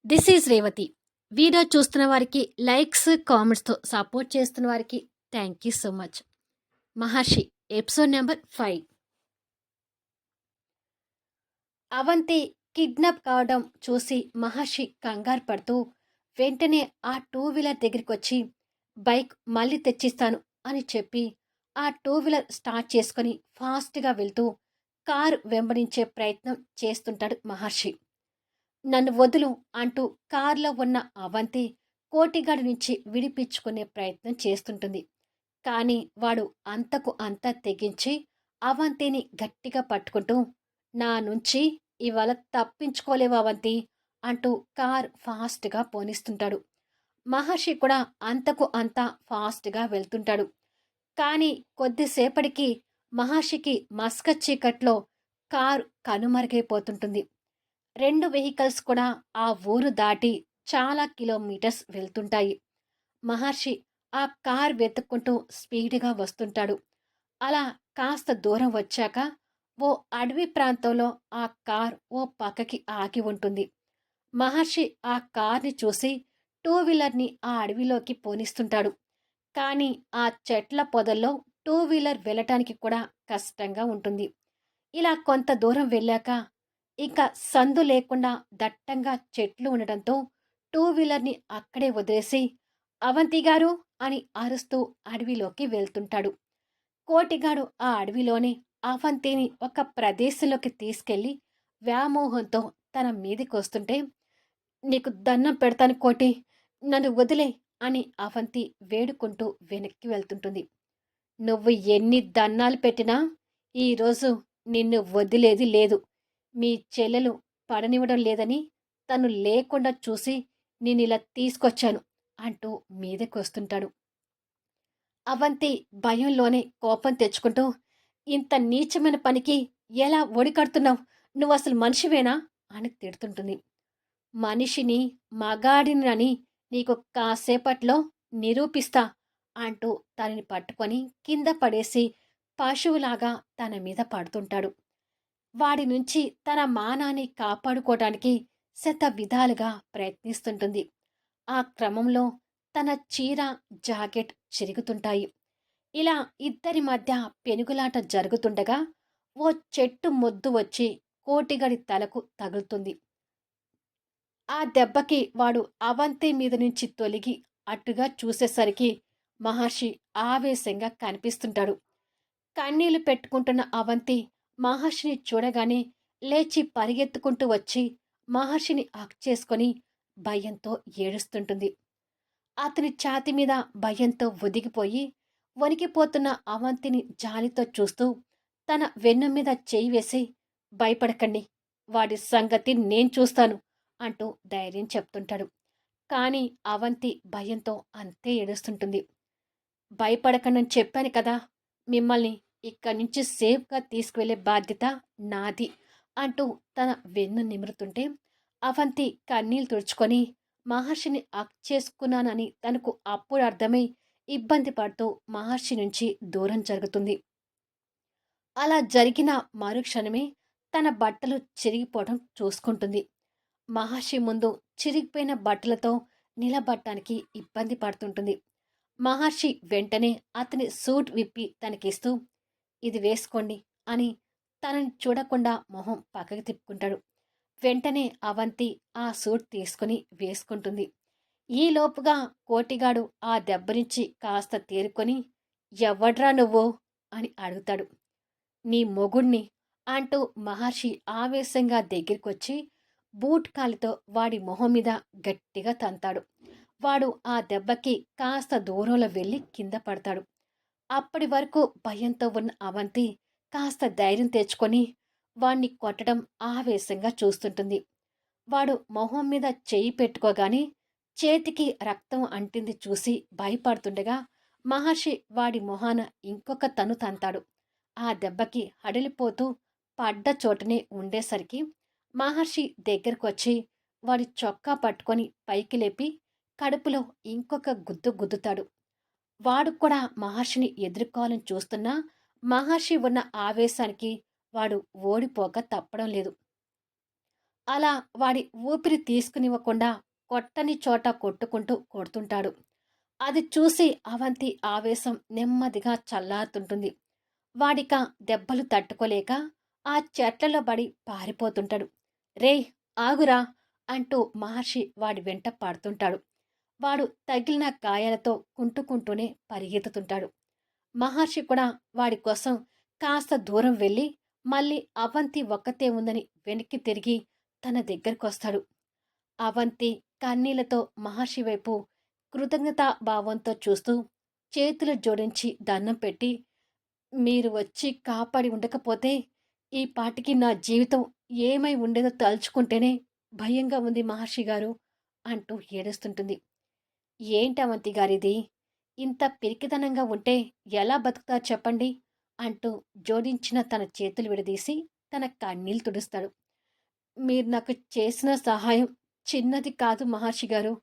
This is Revathi. Video చూస్తున్న వారికి likes, కామెంట్స్‌తో support చేస్తున్న వారికి thank you so much. 'Maharshi' episode number 5. Avanthi kidnap కావడం చూసి మహర్షి కంగారు పడుతూ వెంటనే ఆ టూ వీలర్ దగ్గరికొచ్చి బైక్ మళ్ళీ తెచ్చిస్తాను అని చెప్పి ఆ టూ వీలర్ స్టార్ట్ చేసుకొని ఫాస్ట్‌గా వెళ్తూ కారు వెంబడించే ప్రయత్నం చేస్తుంటాడు మహర్షి. నన్ను వదులు అంటూ కారులో ఉన్న అవంతి కోటిగాడి నుంచి విడిపించుకునే ప్రయత్నం చేస్తుంటుంది. కానీ వాడు అంతకు అంతా తెగించి అవంతిని గట్టిగా పట్టుకుంటూ నా నుంచి ఇవాళ తప్పించుకోలేవు అవంతి అంటూ కార్ ఫాస్ట్గా పోనిస్తుంటాడు. మహర్షి కూడా అంతకు అంతా ఫాస్ట్గా వెళ్తుంటాడు. కానీ కొద్దిసేపటికి మహర్షికి మస్క చీకట్లో కారు కనుమరుగైపోతుంటుంది. 2 వెహికల్స్ కూడా ఆ ఊరు దాటి చాలా కిలోమీటర్స్ వెళ్తుంటాయి. మహర్షి ఆ కార్ వెతుక్కుంటూ స్పీడ్‌గా వస్తుంటాడు. అలా కాస్త దూరం వచ్చాక ఓ అడవి ప్రాంతంలో ఆ కార్ ఓ పక్కకి ఆగి ఉంటుంది. మహర్షి ఆ కార్‌ని చూసి టూ వీలర్‌ని ఆ అడవిలోకి పోనిస్తుంటాడు. కానీ ఆ చెట్ల పొదల్లో టూ వీలర్ వెళ్ళటానికి కూడా కష్టంగా ఉంటుంది. ఇలా కొంత దూరం వెళ్ళాక ఇక సందు లేకుండా దట్టంగా చెట్లు ఉండటంతో టూ వీలర్‌ని అక్కడే వదిలేసి అవంతి గారు అని అరుస్తూ అడవిలోకి వెళ్తుంటాడు. కోటిగాడు ఆ అడవిలోనే అవంతిని ఒక ప్రదేశంలోకి తీసుకెళ్లి వ్యామోహంతో తన మీదికొస్తుంటే నీకు దండం పెడతాను కోటి, నన్ను వదిలేయ్ అని అవంతి వేడుకుంటూ వెనక్కి వెళ్తుంటుంది. నువ్వు ఎన్ని దన్నాలు పెట్టినా ఈరోజు నిన్ను వదిలేది లేదు. మీ చెల్లెలు పడనివ్వడం లేదని తను లేకుండా చూసి నేనిలా తీసుకొచ్చాను అంటూ మీదకొస్తుంటాడు. అవంతి భయంలోనే కోపం తెచ్చుకుంటూ ఇంత నీచమైన పనికి ఎలా ఒడికడుతున్నావు? నువ్వసలు మనిషివేనా? అని తిడుతుంటుంది. మనిషిని, మగాడినని నీకు కాసేపట్లో నిరూపిస్తా అంటూ తనని పట్టుకొని కింద పడేసి పశువులాగా తన మీద పడుతుంటాడు. వాడి నుంచి తన మానాన్ని కాపాడుకోవటానికి శత విధాలుగా ప్రయత్నిస్తుంటుంది. ఆ క్రమంలో తన చీర, జాకెట్ చిరుగుతుంటాయి. ఇలా ఇద్దరి మధ్య పెనుగులాట జరుగుతుండగా ఓ చెట్టు మొద్దు వచ్చి కోటిగడి తలకు తగులుతుంది. ఆ దెబ్బకి వాడు అవంతి మీద నుంచి తొలగి అటుగా చూసేసరికి మహర్షి ఆవేశంగా కనిపిస్తుంటాడు. కన్నీళ్లు పెట్టుకుంటున్న అవంతి మహర్షిని చూడగానే లేచి పరిగెత్తుకుంటూ వచ్చి మహర్షిని హగ్ చేసుకొని భయంతో ఏడుస్తుంటుంది. అతని ఛాతీ మీద భయంతో ఒదిగిపోయి వణికిపోతున్న అవంతిని జాలితో చూస్తూ తన వెన్ను మీద చేయి వేసి భయపడకండి, వాడి సంగతి నేను చూస్తాను అంటూ ధైర్యం చెప్తుంటాడు. కానీ అవంతి భయంతో అంతే ఏడుస్తుంటుంది. భయపడకండని చెప్పాను కదా, మిమ్మల్ని ఇక్కడి నుంచి సేఫ్‌గా తీసుకువెళ్ళే బాధ్యత నాది అంటూ తన వెన్ను నిమురుతుంటే అవంతి కన్నీళ్లు తుడుచుకొని మహర్షిని హగ్ చేసుకున్నానని తనకు అప్పుడు అర్థమై ఇబ్బంది పడుతూ మహర్షి నుంచి దూరం జరుగుతుంది. అలా జరిగిన మరుక్షణమే తన బట్టలు చిరిగిపోవడం చూసుకుంటుంది. మహర్షి ముందు చిరిగిపోయిన బట్టలతో నిలబడటానికి ఇబ్బంది పడుతుంటుంది. మహర్షి వెంటనే అతని సూట్ విప్పి తనకిస్తూ ఇది వేసుకోండి అని తనని చూడకుండా మొహం పక్కకి తిప్పుకుంటాడు. వెంటనే అవంతి ఆ సూట్ తీసుకుని వేసుకుంటుంది. ఈలోపుగా కోటిగాడు ఆ దెబ్బ నుంచి కాస్త తేరుకొని ఎవడ్రా నువ్వు అని అడుగుతాడు. నీ మొగుణ్ణి అంటూ మహర్షి ఆవేశంగా దగ్గరికొచ్చి బూట్ కాలితో వాడి మొహం మీద గట్టిగా తంతాడు. వాడు ఆ దెబ్బకి కాస్త దూరంలో వెళ్ళి కింద పడతాడు. అప్పటి వరకు భయంతో ఉన్న అవంతి కాస్త ధైర్యం తెచ్చుకొని వాణ్ణి కొట్టడం ఆవేశంగా చూస్తుంటుంది. వాడు మొహం మీద చెయ్యి పెట్టుకోగానే చేతికి రక్తం అంటింది చూసి భయపడుతుండగా మహర్షి వాడి మొహాన ఇంకొక తను తంతాడు. ఆ దెబ్బకి హడలిపోతూ పడ్డ చోటనే ఉండేసరికి మహర్షి దగ్గరకొచ్చి వాడి చొక్కా పట్టుకొని పైకి లేపి కడుపులో ఇంకొక గుద్దు గుద్దుతాడు. వాడు కూడా మహర్షిని ఎదుర్కోవాలని చూస్తున్నా మహర్షి ఉన్న ఆవేశానికి వాడు ఓడిపోక తప్పడం లేదు. అలా వాడి ఊపిరి తీసుకునివ్వకుండా కొట్టని చోట కొట్టుకుంటూ కొడుతుంటాడు. అది చూసి అవంతి ఆవేశం నెమ్మదిగా చల్లారుతుంటుంది. వాడిక దెబ్బలు తట్టుకోలేక ఆ చెట్లలో పడి పారిపోతుంటాడు. రేయ్ ఆగురా అంటూ మహర్షి వాడి వెంట పడుతుంటాడు. వాడు తగిలిన గాయాలతో కుంటుకుంటూనే పరిగెత్తుతుంటాడు. మహర్షి కూడా వాడి కోసం కాస్త దూరం వెళ్ళి మళ్ళీ అవంతి ఒక్కతే ఉందని వెనక్కి తిరిగి తన దగ్గరకొస్తాడు. అవంతి కన్నీళ్లతో మహర్షి వైపు కృతజ్ఞతా భావంతో చూస్తూ చేతులు జోడించి దండం పెట్టి, మీరు వచ్చి కాపాడి ఉండకపోతే ఈ పాటికి నా జీవితం ఏమై ఉండేదో తలుచుకుంటేనే భయంగా ఉంది మహర్షి గారు అంటూ ఏడుస్తుంటుంది. ఏంటవంతి గారిది? ఇంత పిరికితనంగా ఉంటే ఎలా బతుకుతారు చెప్పండి అంటూ జోడించిన తన చేతులు విడదీసి తన కన్నీళ్లు తుడుస్తాడు. మీరు నాకు చేసిన సహాయం చిన్నది కాదు మహర్షి గారు.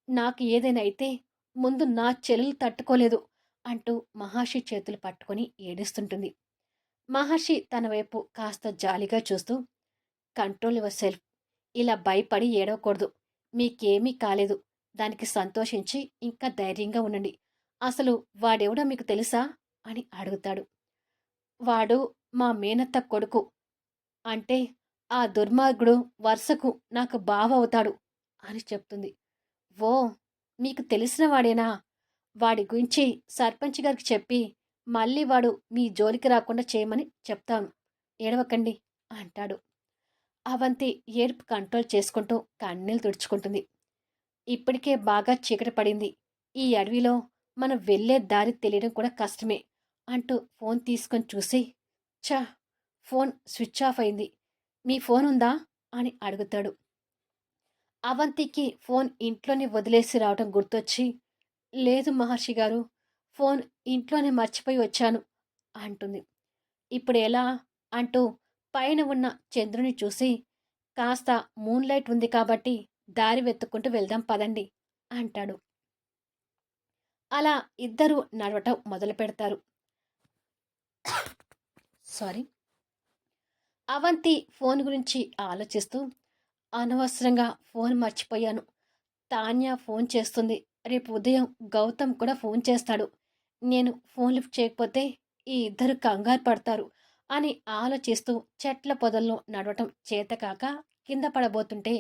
నాకు ఏదైనా అయితే ముందు నా చెల్లెలు తట్టుకోలేదు అంటూ మహర్షి చేతులు పట్టుకొని ఏడుస్తుంటుంది. మహర్షి తన వైపు కాస్త జాలిగా చూస్తూ, కంట్రోల్ యువర్ సెల్ఫ్. ఇలా భయపడి ఏడవకూడదు. మీకేమీ కాలేదు. దానికి సంతోషించి ఇంకా ధైర్యంగా ఉండండి. అసలు వాడెవడో మీకు తెలుసా అని అడుగుతాడు. వాడు మా మేనత్త కొడుకు. అంటే ఆ దుర్మార్గుడు వరుసకు నాకు బావ అవుతాడు అని చెప్తుంది. ఓ, మీకు తెలిసిన వాడేనా? వాడి గురించి సర్పంచ్ గారికి చెప్పి మళ్ళీ వాడు మీ జోలికి రాకుండా చేయమని చెప్తాను. ఏడవకండి అంటాడు. అవంతి ఏడుపు కంట్రోల్ చేసుకుంటూ కన్నీళ్లు తుడుచుకుంటుంది. ఇప్పటికే బాగా చీకటి పడింది. ఈ అడవిలో మనం వెళ్ళే దారి తెలియడం కూడా కష్టమే అంటూ ఫోన్ తీసుకొని చూసి, ఛ, ఫోన్ స్విచ్ ఆఫ్ అయింది. మీ ఫోన్ ఉందా అని అడుగుతాడు. అవంతికి ఫోన్ ఇంట్లోనే వదిలేసి రావడం గుర్తొచ్చి, లేదు మహర్షి గారు, ఫోన్ ఇంట్లోనే మర్చిపోయి వచ్చాను అంటుంది. ఇప్పుడు ఎలా అంటూ పైన ఉన్న చంద్రుని చూసి, కాస్త మూన్లైట్ ఉంది కాబట్టి దారి వెతుక్కుంటూ వెళ్దాం పదండి అంటాడు. అలా ఇద్దరూ నడవటం మొదలు పెడతారు. సారీ. అవంతి ఫోన్ గురించి ఆలోచిస్తూ, అనవసరంగా ఫోన్ మర్చిపోయాను. తాన్య ఫోన్ చేస్తుంది. రేపు ఉదయం గౌతమ్ కూడా ఫోన్ చేస్తాడు. నేను ఫోన్ లిఫ్ట్ చేయకపోతే ఈ ఇద్దరు కంగారు పడతారు అని ఆలోచిస్తూ చెట్ల పొదల్లో నడవటం చేతకాక కింద పడబోతుంటే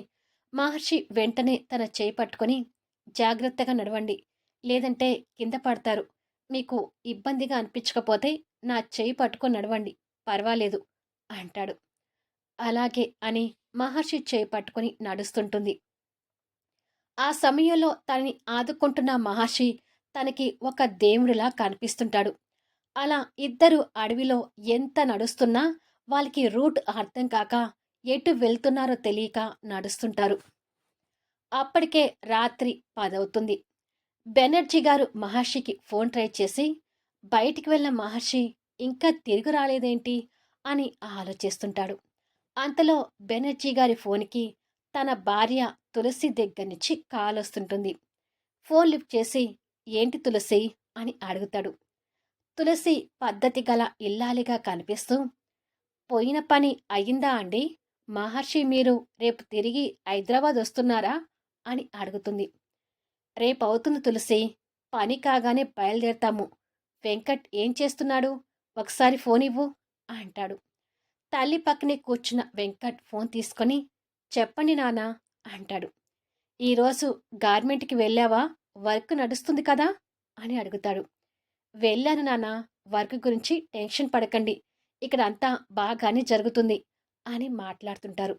మహర్షి వెంటనే తన చేయి పట్టుకొని, జాగ్రత్తగా నడవండి, లేదంటే కింద పడతారు. మీకు ఇబ్బందిగా అనిపించకపోతే నా చేయి పట్టుకొని నడవండి, పర్వాలేదు అంటాడు. అలాగే అని మహర్షి చేయి పట్టుకొని నడుస్తుంటుంది. ఆ సమయంలో తనని ఆదుకుంటున్న మహర్షి తనకి ఒక దేవుడిలా కనిపిస్తుంటాడు. అలా ఇద్దరు అడవిలో ఎంత నడుస్తున్నా వాళ్ళకి రూట్ అర్థం కాక ఎటు వెళ్తున్నారో తెలియక నడుస్తుంటారు. అప్పటికే రాత్రి 10 అవుతుంది. బెనర్జీ గారు మహర్షికి ఫోన్ ట్రై చేసి, బయటికి వెళ్ళిన మహర్షి ఇంకా తిరిగి రాలేదేంటి అని ఆలోచిస్తుంటాడు. అంతలో బెనర్జీ గారి ఫోన్కి తన భార్య తులసి దగ్గర నుంచి కాల్ వస్తుంటుంది. ఫోన్ లిఫ్ట్ చేసి, ఏంటి తులసి అని అడుగుతాడు. తులసి పద్ధతి గల ఇల్లాలిగా కనిపిస్తూ, పోయిన పని అయిందా అండి? మహర్షి మీరు రేపు తిరిగి హైదరాబాద్ వస్తున్నారా అని అడుగుతుంది. రేపవుతుంది తులసి, పని కాగానే బయలుదేరతాము. వెంకట్ ఏం చేస్తున్నాడు? ఒకసారి ఫోన్ ఇవ్వు అంటాడు. తల్లి పక్కనే కూర్చున్న వెంకట్ ఫోన్ తీసుకొని, చెప్పండి నానా అంటాడు. ఈరోజు గార్మెంట్కి వెళ్ళావా? వర్క్ నడుస్తుంది కదా అని అడుగుతాడు. వెళ్ళాను నానా, వర్క్ గురించి టెన్షన్ పడకండి, ఇక్కడ అంతా బాగానే జరుగుతుంది అని మాట్లాడుతుంటారు.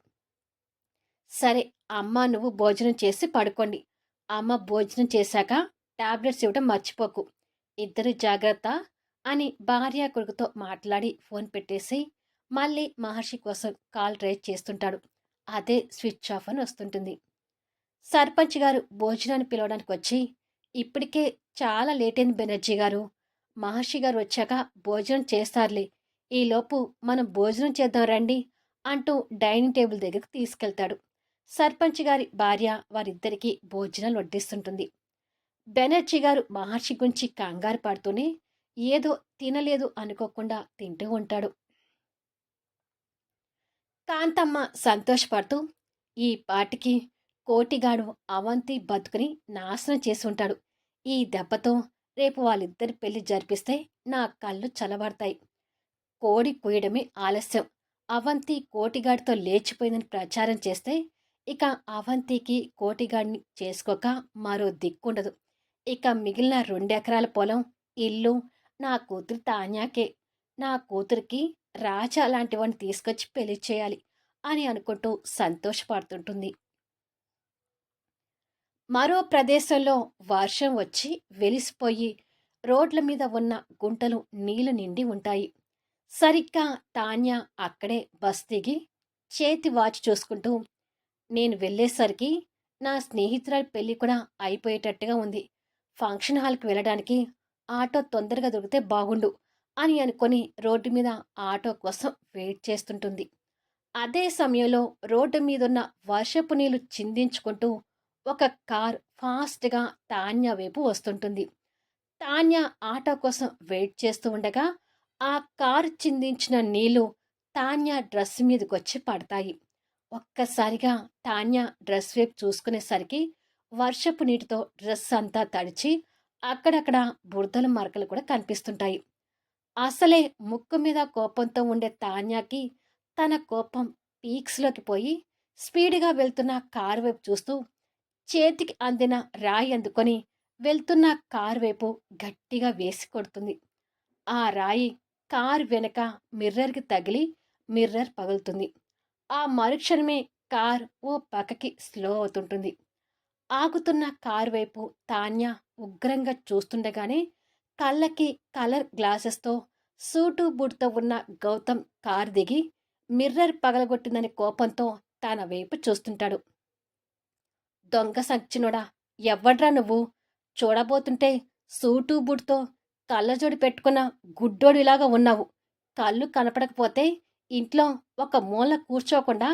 సరే, అమ్మ నువ్వు భోజనం చేసి పడుకోండి. అమ్మ భోజనం చేశాక టాబ్లెట్స్ ఇవ్వడం మర్చిపోకు. ఇద్దరు జాగ్రత్త అని భార్య కొడుకుతో మాట్లాడి ఫోన్ పెట్టేసి మళ్ళీ మహర్షి కోసం కాల్ ట్రై చేస్తుంటాడు. అదే స్విచ్ ఆఫ్ అని వస్తుంటుంది. సర్పంచ్ గారు భోజనాన్ని పిలవడానికి వచ్చి, ఇప్పటికే చాలా లేట్ అయింది బెనర్జీ గారు. మహర్షి గారు వచ్చాక భోజనం చేస్తారులే. ఈలోపు మనం భోజనం చేద్దాం రండి అంటూ డైనింగ్ టేబుల్ దగ్గరికి తీసుకెళ్తాడు. సర్పంచ్ గారి భార్య వారిద్దరికీ భోజనాలు వడ్డిస్తుంటుంది. బెనర్జీ గారు మహర్షి గురించి కంగారు పడుతూనే ఏదో తినలేదు అనుకోకుండా తింటూ ఉంటాడు. కాంతమ్మ సంతోషపడుతూ, ఈ పాటికి కోటిగాడు అవంతి బతుకుని నాశనం చేసి ఉంటాడు. ఈ దెబ్బతో రేపు వాళ్ళిద్దరి పెళ్లి జరిపిస్తే నా కళ్ళు చల్లబడతాయి. కోడి కొయ్యడమే ఆలస్యం. అవంతి కోటిగాడితో లేచిపోయిందని ప్రచారం చేస్తే ఇక అవంతికి కోటిగాడిని చేసుకోక మరో దిక్కుండదు. ఇక మిగిలిన 2 ఎకరాల పొలం, ఇల్లు నా కూతురు తాన్యాకే. నా కూతురికి రాజా లాంటివాడిని తీసుకొచ్చి పెళ్లి చేయాలి అని అనుకుంటూ సంతోషపడుతుంటుంది. మరో ప్రదేశంలో వర్షం వచ్చి వెలిసిపోయి రోడ్ల మీద ఉన్న గుంటలు నీళ్లు నిండి ఉంటాయి. సరిగ్గా తాన్య అక్కడే బస్ దిగి చేతి వాచ్ చూసుకుంటూ, నేను వెళ్ళేసరికి నా స్నేహితురాలి పెళ్లి కూడా అయిపోయేటట్టుగా ఉంది. ఫంక్షన్ హాల్కి వెళ్ళడానికి ఆటో తొందరగా దొరికితే బాగుండు అని అనుకొని రోడ్డు మీద ఆటో కోసం వెయిట్ చేస్తుంటుంది. అదే సమయంలో రోడ్డు మీదున్న వర్షపు నీళ్లు చిందించుకుంటూ ఒక కార్ ఫాస్ట్గా తాన్య వైపు వస్తుంటుంది. తాన్య ఆటో కోసం వెయిట్ చేస్తూ ఉండగా ఆ కారు చిందించిన నీళ్లు తాన్య డ్రెస్ మీదకొచ్చి పడతాయి. ఒక్కసారిగా తాన్య డ్రెస్ వైపు చూసుకునేసరికి వర్షపు నీటితో డ్రెస్ అంతా తడిచి అక్కడక్కడ బురదల మరకలు కూడా కనిపిస్తుంటాయి. అసలే ముక్కు మీద కోపంతో ఉండే తాన్యాకి తన కోపం పీక్స్లోకి పోయి స్పీడ్గా వెళ్తున్న కారు వైపు చూస్తూ చేతికి అందిన రాయి అందుకొని వెళ్తున్న కారు వైపు గట్టిగా వేసి కొడుతుంది. ఆ రాయి కారు వెనక మిర్రర్కి తగిలి మిర్రర్ పగులుతుంది. ఆ మరుక్షణమే కార్ ఓ పక్కకి స్లో అవుతుంటుంది. ఆగుతున్న కారు వైపు తాన్య ఉగ్రంగా చూస్తుండగానే కళ్ళకి కలర్ గ్లాసెస్తో సూటు బూటుతో ఉన్న గౌతమ్ కారు దిగి మిర్రర్ పగలగొట్టిందని కోపంతో తన వైపు చూస్తుంటాడు. దొంగ సచ్చినోడా, ఎవ్వడ్రా నువ్వు? చూడబోతుంటే సూటు బూటుతో కళ్ళజోడు పెట్టుకున్న గుడ్డోడిలాగా ఉన్నావు. కళ్ళు కనపడకపోతే ఇంట్లో ఒక మూల కూర్చోకుండా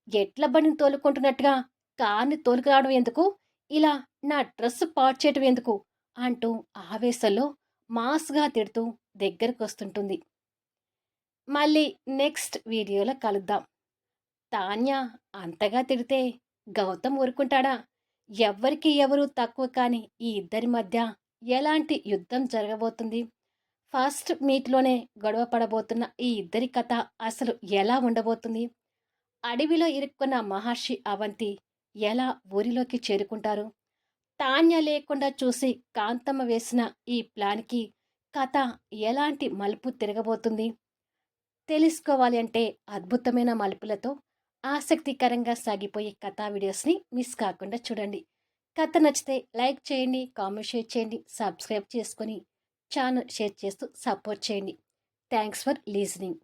ఎడ్ల బండిని తోలుకుంటున్నట్టుగా కార్ని తోలుకురావడం ఎందుకు? ఇలా నా డ్రెస్ పాడు చేయటం ఎందుకు? అంటూ ఆవేశంలో మాస్గా తిడుతూ దగ్గరకొస్తుంటుంది. మళ్ళీ నెక్స్ట్ వీడియోలో కలుద్దాం. తాన్య అంతగా తిడితే గౌతమ్ ఊరుకుంటాడా? ఎవ్వరికి ఎవరు తక్కువ కాని ఈ ఇద్దరి మధ్య ఎలాంటి యుద్ధం జరగబోతుంది? ఫస్ట్ మీట్లోనే గొడవ పడబోతున్న ఈ ఇద్దరి కథ అసలు ఎలా ఉండబోతుంది? అడవిలో ఇరుక్కున్న మహర్షి అవంతి ఎలా ఊరిలోకి చేరుకుంటారు? తాన్య లేకుండా చూసి కాంతమ్మ వేసిన ఈ ప్లాన్కి కథ ఎలాంటి మలుపు తిరగబోతుంది? తెలుసుకోవాలి అంటే అద్భుతమైన మలుపులతో ఆసక్తికరంగా సాగిపోయే కథా వీడియోస్ని మిస్ కాకుండా చూడండి. కథ నచ్చితే లైక్ చేయండి, కామెంట్ షేర్ చేయండి, సబ్స్క్రైబ్ చేసుకొని ఛానల్ షేర్ చేస్తూ సపోర్ట్ చేయండి. Thanks for లీజనింగ్.